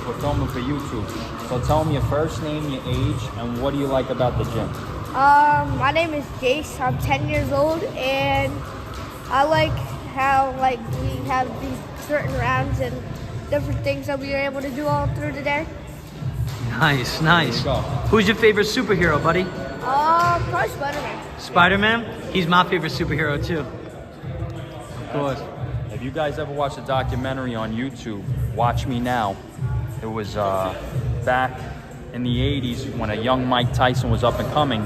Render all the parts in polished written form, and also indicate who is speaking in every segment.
Speaker 1: We're filming for YouTube. So tell me your first name, your age, and what do you like about the gym?
Speaker 2: My name is Jace. I'm 10 years old, and I like how we have these certain rounds and different things that we are able to do all through the day.
Speaker 3: Nice, nice. Who's your favorite superhero, buddy?
Speaker 2: Probably Spider-Man.
Speaker 3: Spider-Man? He's my favorite superhero too. Of course.
Speaker 1: If you guys ever watched a documentary on YouTube, Watch Me Now, it was back in the 80s when a young Mike Tyson was up and coming.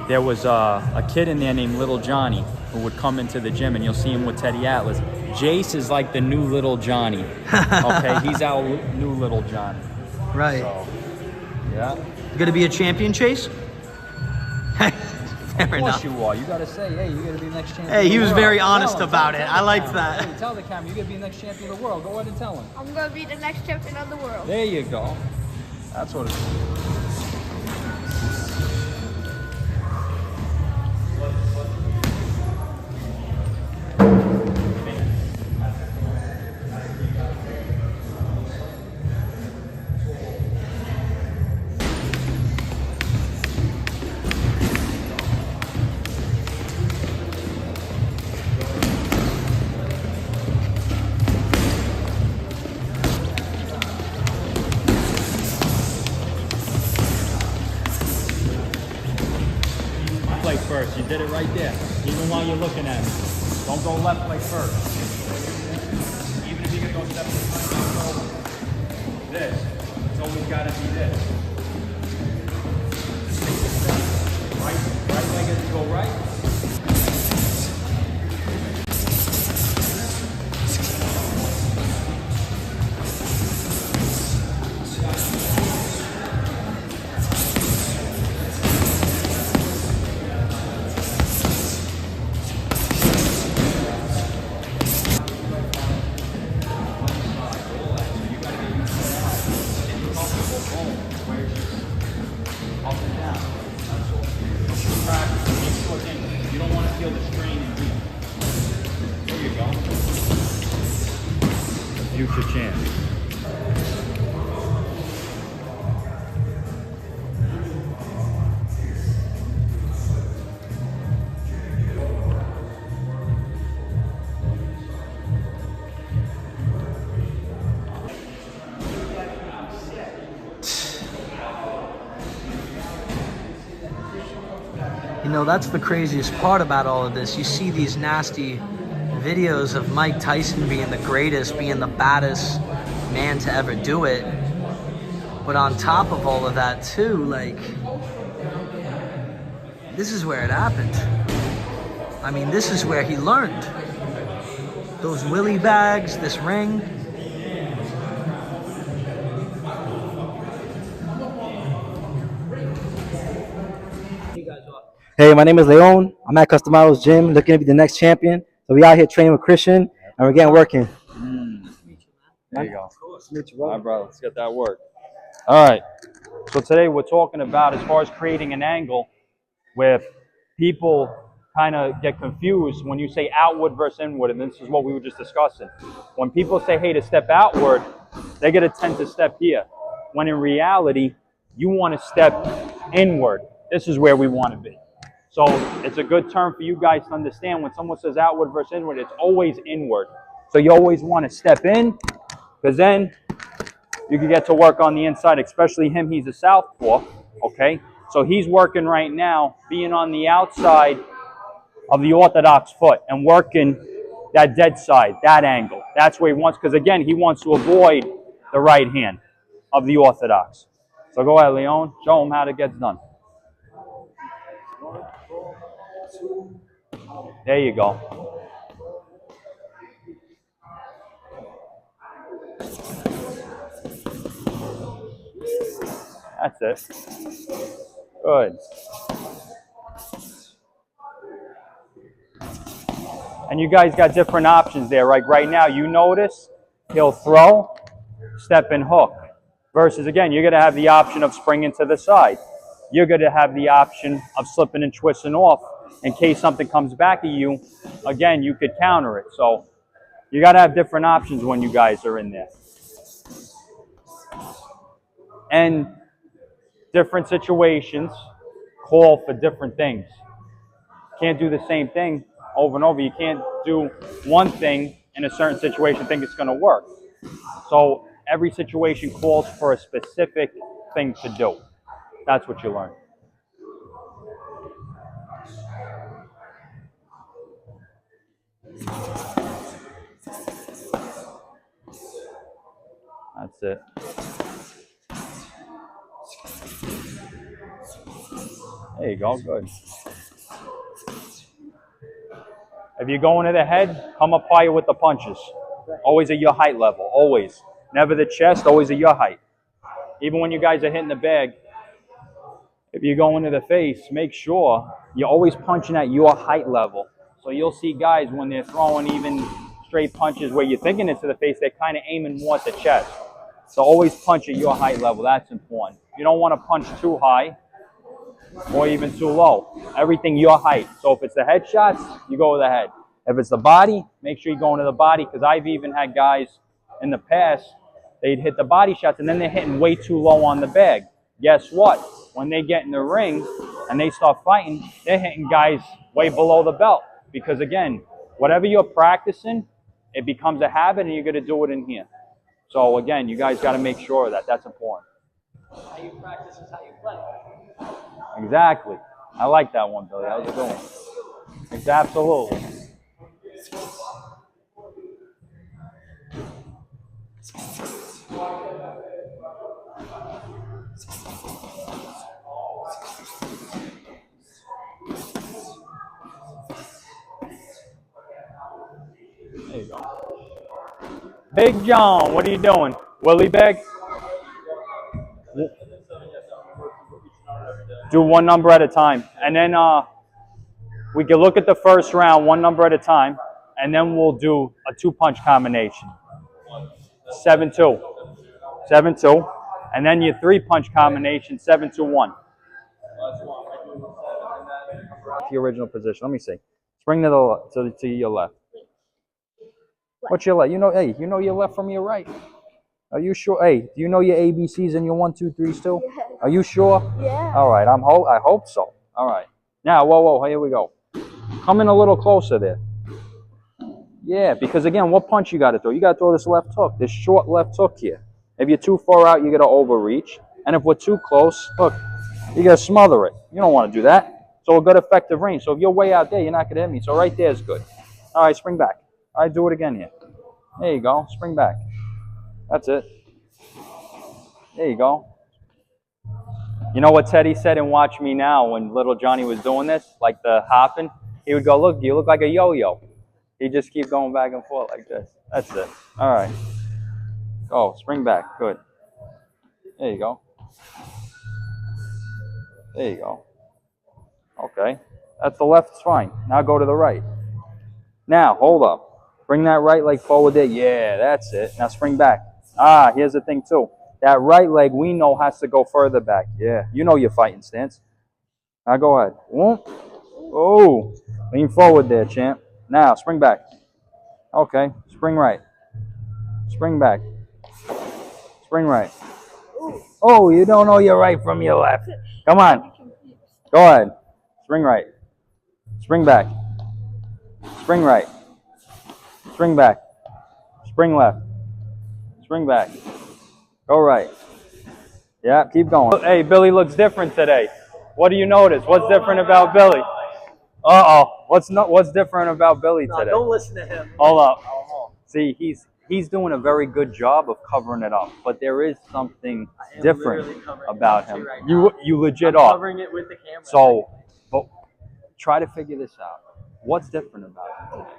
Speaker 1: There was a kid in there named Little Johnny who would come into the gym, and you'll see him with Teddy Atlas. Jace is like the new Little Johnny. Okay, he's our new Little Johnny.
Speaker 3: Right.
Speaker 1: So, yeah.
Speaker 3: You gonna be a champion, Chase?
Speaker 1: Of course you are. You gotta say, hey, you're gonna be the next champion.
Speaker 3: Hey, he was very
Speaker 1: Tell
Speaker 3: honest
Speaker 1: him,
Speaker 3: about
Speaker 1: tell
Speaker 3: it. I liked
Speaker 1: camera.
Speaker 3: that.
Speaker 1: Hey, tell the camera, you're gonna be the next champion of the world. Go ahead and tell him.
Speaker 2: I'm gonna be the next champion of the world.
Speaker 1: There you go. That's what it is. Leg first. You did it right there. Even while you're looking at me. Don't go left leg first. Even if you get those steps in front of you, this. It's always got to be this. Right leg as you go right. Up and down. That's all. Practice. You don't want to feel the strain in here. There you go. Future champ.
Speaker 3: You know, that's the craziest part about all of this. You see these nasty videos of Mike Tyson being the greatest, being the baddest man to ever do it. But on top of all of that too, like, this is where it happened. I mean, this is where he learned. Those willy bags, this ring.
Speaker 4: Hey, my name is Leon. I'm at Customaro's gym, looking to be the next champion. So we out here training with Christian, and we're getting working.
Speaker 1: There you go. All right, brother. Let's get that work. All right. So today we're talking about as far as creating an angle where people kind of get confused when you say outward versus inward, and this is what we were just discussing. When people say, hey, to step outward, they're going to tend to step here. When in reality, you want to step inward. This is where we want to be. So it's a good term for you guys to understand. When someone says outward versus inward, it's always inward. So you always want to step in, because then you can get to work on the inside, especially him. He's a southpaw, okay? So he's working right now, being on the outside of the orthodox foot and working that dead side, that angle. That's where he wants, because again, he wants to avoid the right hand of the orthodox. So go ahead, Leon. Show him how it gets done. There you go. That's it. Good. And you guys got different options there. Like right now, you notice he'll throw, step and hook. Versus, again, you're going to have the option of springing to the side. You're going to have the option of slipping and twisting off. In case something comes back at you, again, you could counter it. So you got to have different options when you guys are in there. And different situations call for different things. Can't do the same thing over and over. You can't do one thing in a certain situation, think it's going to work. So every situation calls for a specific thing to do. That's what you learn. That's it. There you go, good. If you're going to the head, come up higher with the punches. Always at your height level, always. Never the chest, always at your height. Even when you guys are hitting the bag, if you're going to the face, make sure you're always punching at your height level. So you'll see guys when they're throwing even straight punches where you're thinking it's to the face, they're kind of aiming more at the chest. So always punch at your height level. That's important. You don't want to punch too high or even too low. Everything your height. So if it's the head shots, you go with the head. If it's the body, make sure you're going to the body, because I've even had guys in the past, they'd hit the body shots and then they're hitting way too low on the bag. Guess what? When they get in the ring and they start fighting, they're hitting guys way below the belt. Because again, whatever you're practicing, it becomes a habit and you're going to do it in here. So again, you guys got to make sure of that. That's important.
Speaker 3: How you practice is how you play.
Speaker 1: Exactly. I like that one, Billy. How's it going? It's absolutely. There you go. Big John, what are you doing? Willie bag? Do one number at a time. And then we can look at the first round one number at a time. And then we'll do a 2-punch combination. 7-2. 7-2. And then your 3-punch combination, 7-2-1. To your original position. Let me see. Spring to your left. What's your left? You know, hey, you know your left from your right. Are you sure? Hey, do you know your ABCs and your 1, 2, 3s too?
Speaker 2: Yeah.
Speaker 1: Are you sure?
Speaker 2: Yeah.
Speaker 1: All right. I hope so. All right. Now, whoa, here we go. Come in a little closer there. Yeah, because again, what punch you got to throw? You got to throw this left hook, this short left hook here. If you're too far out, you're going to overreach. And if we're too close, look, you got to smother it. You don't want to do that. So a good effective range. So if you're way out there, you're not going to hit me. So right there is good. All right, spring back. All right, do it again here. There you go. Spring back. That's it. There you go. You know what Teddy said in Watch Me Now when little Johnny was doing this, like the hopping? He would go, look, you look like a yo-yo. He'd just keep going back and forth like this. That's it. All right. Go. Spring back. Good. There you go. There you go. Okay. That's the left. It's fine. Now go to the right. Now, hold up. Bring that right leg forward there. Yeah, that's it. Now spring back. Ah, here's the thing too. That right leg we know has to go further back. Yeah, you know your fighting stance. Now go ahead. Oh, lean forward there, champ. Now spring back. Okay, spring right. Spring back. Spring right. Oh, you don't know your right from your left. Come on. Go ahead. Spring right. Spring back. Spring right. Spring back. Spring left. Spring back. Go right. Yeah, keep going. Hey, Billy looks different today. What do you notice? What's different about Billy? Uh-oh. What's different about Billy today?
Speaker 3: No, don't listen to him.
Speaker 1: Hold up. See, he's doing a very good job of covering it up, but there is something different about him. Right, you legit are.
Speaker 3: Covering it with the camera.
Speaker 1: So, but try to figure this out. What's different about him today?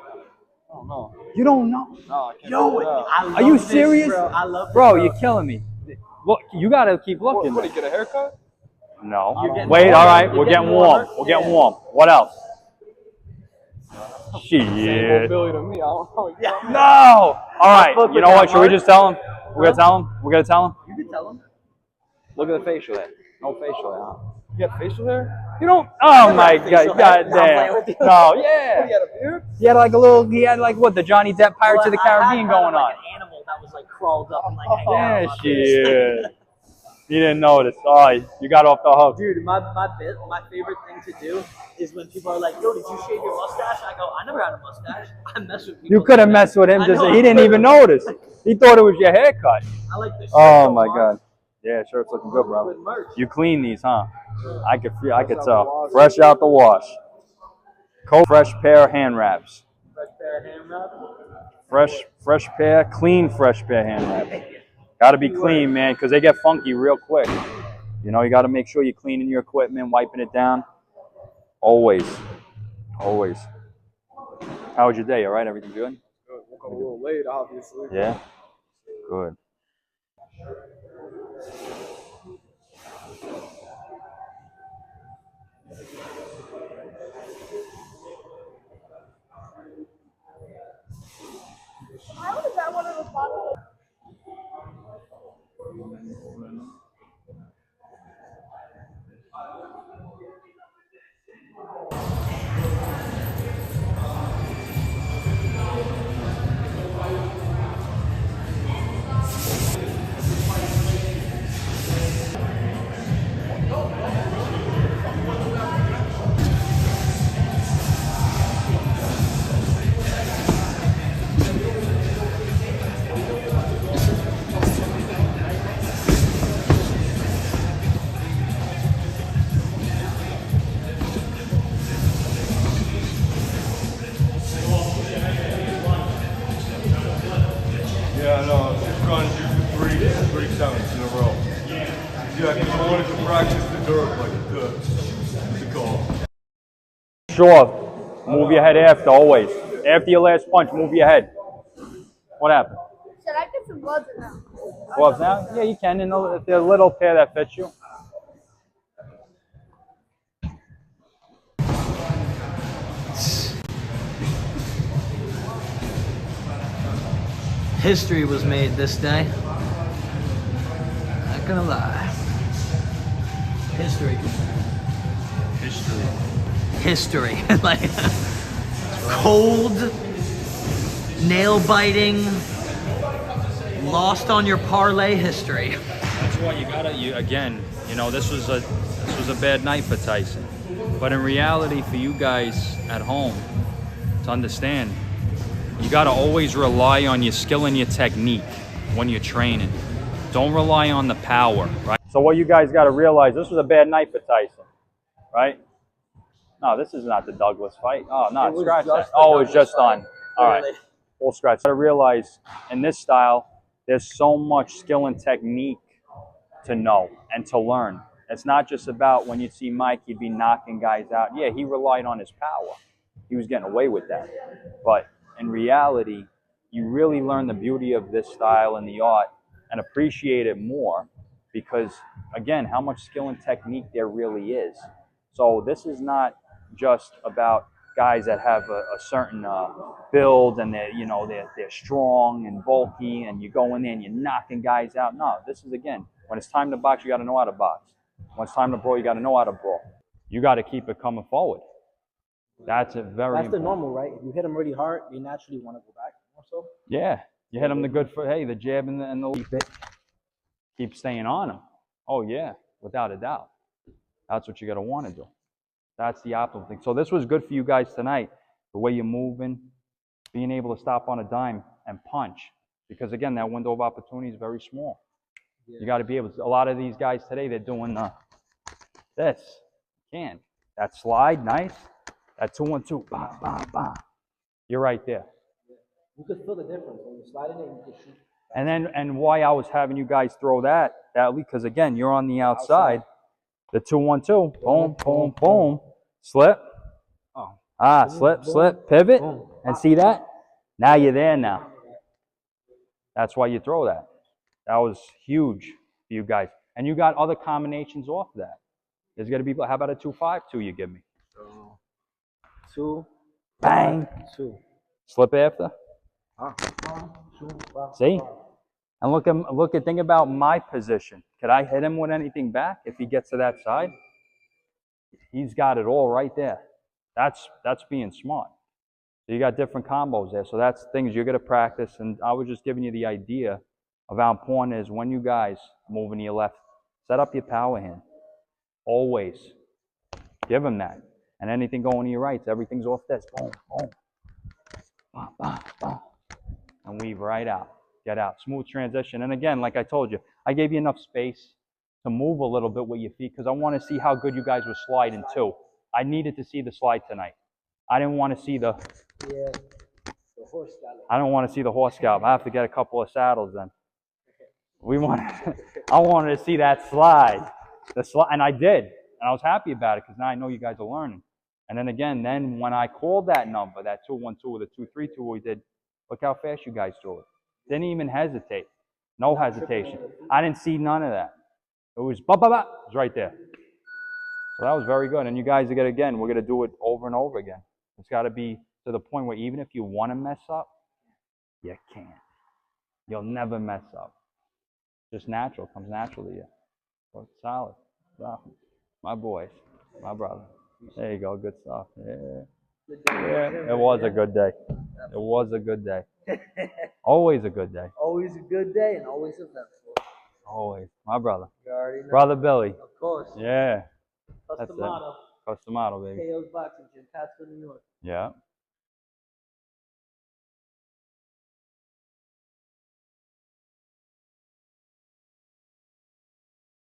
Speaker 5: I don't know.
Speaker 1: You don't know?
Speaker 5: No, I can't.
Speaker 1: Yo,
Speaker 3: I
Speaker 1: are you
Speaker 3: love
Speaker 1: serious?
Speaker 3: This, bro. I love this,
Speaker 1: bro, you're killing me. Look, you gotta keep looking.
Speaker 5: What, get a haircut?
Speaker 1: No.
Speaker 3: Wait,
Speaker 1: all right, we're getting warm. We're getting warm. What else?
Speaker 5: Same old
Speaker 1: Shit.
Speaker 5: Billy to me. I don't know.
Speaker 3: Yeah.
Speaker 1: No. All right. You know what? Should we just tell him? We're gonna tell him. We're gonna tell him.
Speaker 3: You can tell him.
Speaker 1: Look at the facial hair. No facial hair. Huh?
Speaker 5: You got facial hair?
Speaker 1: You don't. Oh my God. God
Speaker 3: I'm
Speaker 1: damn.
Speaker 3: playing with you.
Speaker 1: No. Yeah.
Speaker 5: You got a beard?
Speaker 1: He had like a little. He had like what? The Johnny Depp Pirates of the Caribbean going on.
Speaker 3: Like an animal that was like crawled up and like hanging
Speaker 1: Yeah,
Speaker 3: out.
Speaker 1: shit. He didn't notice. Oh, you got off the hook.
Speaker 3: Dude, my favorite thing to do is when people are like, yo, did you shave your mustache? I go, I never had a mustache. I mess with people.
Speaker 1: You could have messed with him. Just he didn't even notice. He thought it was your haircut.
Speaker 3: I like the shirt.
Speaker 1: Oh my god. Yeah, shirt's looking good, bro. You clean these, huh? I could tell. Fresh out the wash. Cold, fresh pair of hand wraps.
Speaker 3: Fresh pair of hand wraps.
Speaker 1: Fresh pair, clean fresh pair of hand wraps. Got to be clean, man, because they get funky real quick. You know, you got to make sure you're cleaning your equipment, wiping it down. Always. Always. How was your day? All right? Everything good?
Speaker 5: Good. Woke up a little late, obviously.
Speaker 1: Yeah? Good.
Speaker 2: How is that one of the bottles?
Speaker 6: Yeah, I know. Just trying to do three sevens in a row. Yeah, because I wanted to practice the dirt like the goal.
Speaker 1: Sure. Move your head after, always. After your last punch, move your head. What happened?
Speaker 2: Should I get some gloves now?
Speaker 1: Gloves now? Yeah, you can. If they're a little pair that fits you.
Speaker 3: History was made this day. Not gonna lie. History. Like cold, nail biting, lost on your parlay history.
Speaker 1: That's why again, you know, this was a bad night for Tyson. But in reality, for you guys at home to understand, you got to always rely on your skill and your technique when you're training. Don't rely on the power, right? So what you guys got to realize, this was a bad night for Tyson, right? No, this is not the Douglas fight. Oh, no, scratch that. Oh, it was just on. All right, full scratch. I realize in this style, there's so much skill and technique to know and to learn. It's not just about when you see Mike, he'd be knocking guys out. Yeah, he relied on his power. He was getting away with that. But in reality, you really learn the beauty of this style and the art and appreciate it more because, again, how much skill and technique there really is. So this is not just about guys that have a certain build and they're strong and bulky and you go in there and you're knocking guys out. No, this is, again, when it's time to box, you got to know how to box. When it's time to brawl, you got to know how to brawl. You got to keep it coming forward. That's a very
Speaker 4: That's the
Speaker 1: important.
Speaker 4: normal, right? If you hit them really hard, they naturally want to go back more so.
Speaker 1: Yeah, you hit them the good foot. Hey, the jab and the keep staying on them. Oh yeah, without a doubt. That's what you got to want to do. That's the optimal thing. So this was good for you guys tonight. The way you're moving, being able to stop on a dime and punch, because again, that window of opportunity is very small. Yeah. You got to be able to. A lot of these guys today, they're doing this. Can that slide nice? That 2-1-2, bah, bah, bah. You're right there.
Speaker 4: You could feel the difference when you slide in it. You could shoot.
Speaker 1: And why I was having you guys throw that because again, you're on the outside. The 2-1-2, boom, boom, boom, slip. Oh. Slip, pivot, and see that? Now you're there now. That's why you throw that. That was huge for you guys. And you got other combinations off that. There's got to be, how about a 2-5-2 you give me?
Speaker 4: 2,
Speaker 1: bang,
Speaker 4: 2.
Speaker 1: Slip after. See? And think about my position. Could I hit him with anything back if he gets to that side? He's got it all right there. That's being smart. So you got different combos there. So that's things you're going to practice. And I was just giving you the idea of how important it is when you guys move into your left Set up your power hand. Always. Give him that. And anything going to your rights, everything's off this. Boom, boom. Bah, bah, bah. And weave right out. Get out. Smooth transition. And again, like I told you, I gave you enough space to move a little bit with your feet because I want to see how good you guys were sliding too. I needed to see the slide tonight. I didn't want to see the horse scallop. I don't want to see the horse scallop. I have to get a couple of saddles then. I wanted to see that slide. And I did. And I was happy about it because now I know you guys are learning. And then again, when I called that number, that 212 or the 232 we did, look how fast you guys do it. Didn't even hesitate. No hesitation. I didn't see none of that. It was ba ba ba. It was right there. So that was very good. And you guys are going to, again, we're going to do it over and over again. It's got to be to the point where even if you want to mess up, you can't. You'll never mess up. Just natural. Comes natural to you. So it's solid. So, my boys. My brother. There you go. Good stuff. Yeah. It was a good day. It was a good day. Always a good day.
Speaker 3: Always a good day and always eventful.
Speaker 1: Always. My brother.
Speaker 3: You already know.
Speaker 1: Brother Billy.
Speaker 3: Of course.
Speaker 1: Yeah.
Speaker 3: Customato.
Speaker 1: Customato, baby.
Speaker 3: KO's Boxing Gym, Catskill, New York.
Speaker 1: Yeah.